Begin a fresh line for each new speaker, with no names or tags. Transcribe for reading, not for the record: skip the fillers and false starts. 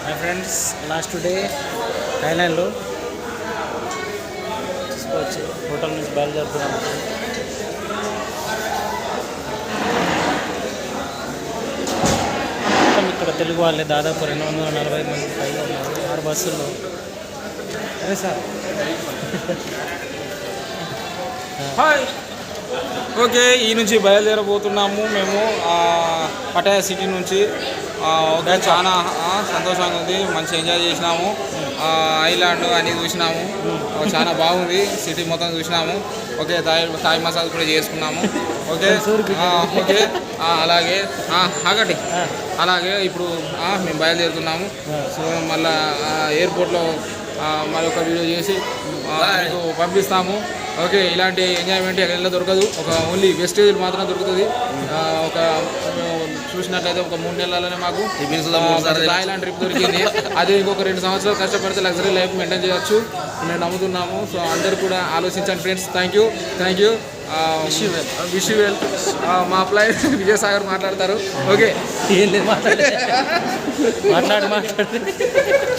My friends last day థాయిలాండ్లో చూసుకోవచ్చు. Hotel నుంచి బయలుదేరుతున్నాము. మొత్తం ఇక్కడ తెలుగు వాళ్ళే దాదాపు 240 మంది పైగా ఉన్నారు 6 బస్సుల్లో. అదే సార్
హాయ్. ఓకే, ఈ నుంచి బయలుదేరబోతున్నాము మేము పటాయా సిటీ నుంచి. ఓకే, చాలా సంతోషంగా ఉంది, మంచి ఎంజాయ్ చేసినాము. ఐలాండ్ అని చూసినాము, చాలా బాగుంది. సిటీ మొత్తం చూసినాము. ఓకే, థాయ్ మసాజ్ కూడా చేసుకున్నాము. ఓకే ఓకే అలాగే ఆగండి. అలాగే ఇప్పుడు మేము బయలుదేరుతున్నాము. సో మళ్ళీ ఎయిర్పోర్ట్లో మరి ఒక వీడియో చేసి మీకు పంపిస్తాము. ఓకే, ఇలాంటి ఎంజాయ్మెంట్ ఎక్కడ దొరకదు. ఒక ఓన్లీ వెస్టేజ్ మాత్రం దొరుకుతుంది. ఒక చూసినట్లయితే ఒక 3 నెలలనే మాకు థాయిలాండ్ ట్రిప్ దొరికింది. అదే ఇంకొక 2 సంవత్సరాలు కష్టపడితే లగ్జరీ లైఫ్ మెయింటైన్ చేయొచ్చు మేము నమ్ముతున్నాము. సో అందరు కూడా ఆలోచించండి friends. Thank you wish you well. మా ఫ్లైట్ విజయసాగర్ మాట్లాడతారు. ఓకే,
మాట్లాడు